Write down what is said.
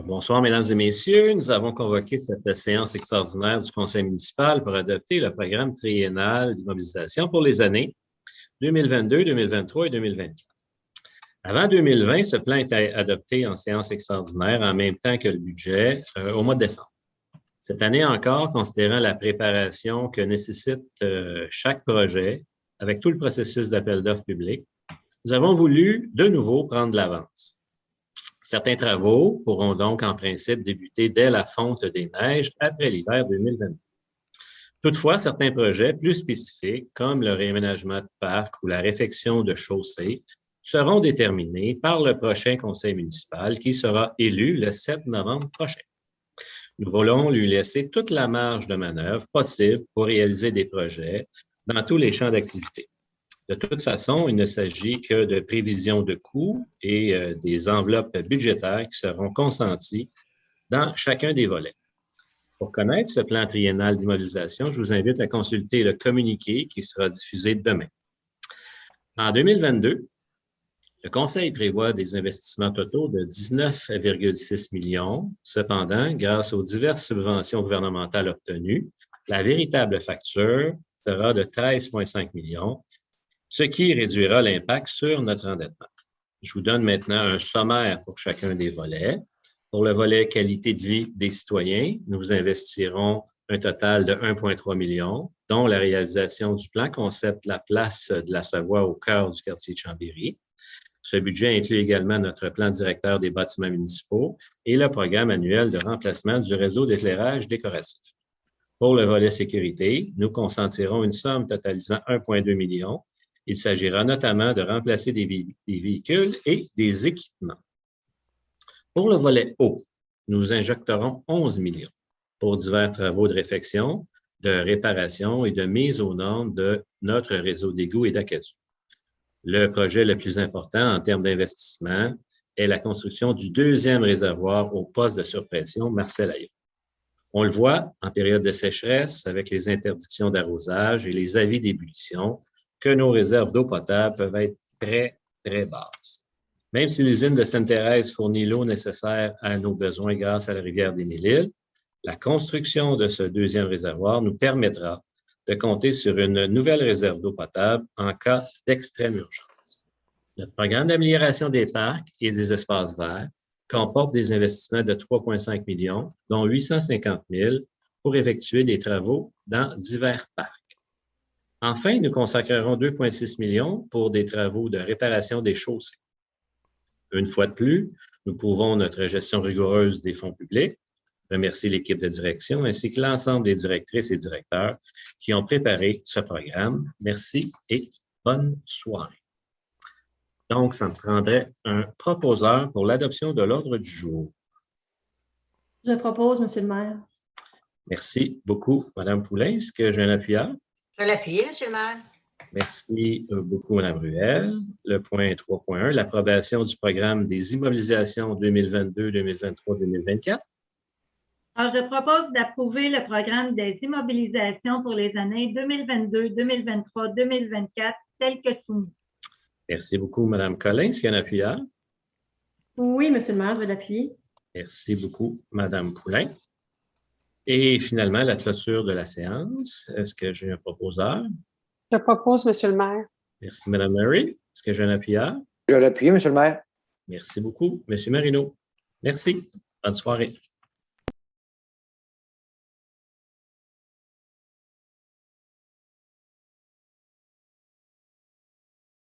Bonsoir, mesdames et messieurs. Nous avons convoqué cette séance extraordinaire du Conseil municipal pour adopter le programme triennal d'immobilisation pour les années 2022, 2023 et 2024. Avant 2020, ce plan était adopté en séance extraordinaire en même temps que le budget au mois de décembre. Cette année encore, considérant la préparation que nécessite chaque projet avec tout le processus d'appel d'offres public, nous avons voulu de nouveau prendre de l'avance. Certains travaux pourront donc en principe débuter dès la fonte des neiges après l'hiver 2022. Toutefois, certains projets plus spécifiques, comme le réaménagement de parcs ou la réfection de chaussées, seront déterminés par le prochain conseil municipal qui sera élu le 7 novembre prochain. Nous voulons lui laisser toute la marge de manœuvre possible pour réaliser des projets dans tous les champs d'activité. De toute façon, il ne s'agit que de prévisions de coûts et des enveloppes budgétaires qui seront consenties dans chacun des volets. Pour connaître ce plan triennal d'immobilisation, je vous invite à consulter le communiqué qui sera diffusé demain. En 2022, le Conseil prévoit des investissements totaux de 19,6 millions. Cependant, grâce aux diverses subventions gouvernementales obtenues, la véritable facture sera de 13,5 millions, ce qui réduira l'impact sur notre endettement. Je vous donne maintenant un sommaire pour chacun des volets. Pour le volet qualité de vie des citoyens, nous investirons un total de 1,3 million, dont la réalisation du plan concept La place de la Savoie au cœur du quartier de Chambéry. Ce budget inclut également notre plan directeur des bâtiments municipaux et le programme annuel de remplacement du réseau d'éclairage décoratif. Pour le volet sécurité, nous consentirons une somme totalisant 1,2 million. Il s'agira notamment de remplacer des véhicules et des équipements. Pour le volet eau, nous injecterons 11 millions pour divers travaux de réfection, de réparation et de mise aux normes de notre réseau d'égouts et d'aqueducs. Le projet le plus important en termes d'investissement est la construction du deuxième réservoir au poste de surpression Marcel-Aillot. On le voit en période de sécheresse avec les interdictions d'arrosage et les avis d'ébullition que nos réserves d'eau potable peuvent être très, très basses. Même si l'usine de Sainte-Thérèse fournit l'eau nécessaire à nos besoins grâce à la rivière des Mille-Îles, la construction de ce deuxième réservoir nous permettra de compter sur une nouvelle réserve d'eau potable en cas d'extrême urgence. Notre programme d'amélioration des parcs et des espaces verts comporte des investissements de 3,5 millions, dont 850 000 pour effectuer des travaux dans divers parcs. Enfin, nous consacrerons 2,6 millions pour des travaux de réparation des chaussées. Une fois de plus, nous prouvons notre gestion rigoureuse des fonds publics. Remercier l'équipe de direction ainsi que l'ensemble des directrices et directeurs qui ont préparé ce programme. Merci et bonne soirée. Donc, ça me prendrait un proposeur pour l'adoption de l'ordre du jour. Je propose, Monsieur le maire. Merci beaucoup, Mme Poulin. Est-ce que j'ai un appuyeur? Je vais l'appuyer, Monsieur le maire. Merci beaucoup, Mme Ruel. Le point 3.1, l'approbation du programme des immobilisations 2022, 2023, 2024. Alors, je propose d'approuver le programme des immobilisations pour les années 2022, 2023, 2024, tel que soumis. Merci beaucoup, Mme Collin. Est-ce qu'il y a un appuyeur? Oui, Monsieur le maire, je vais l'appuyer. Merci beaucoup, Mme Poulin. Et finalement, la clôture de la séance. Est-ce que j'ai un proposeur? Je propose, Monsieur le maire. Merci, Mme Murray. Est-ce que j'ai un appuyeur? Je vais l'appuyer, Monsieur le maire. Merci beaucoup, M. Marino. Merci. Bonne soirée.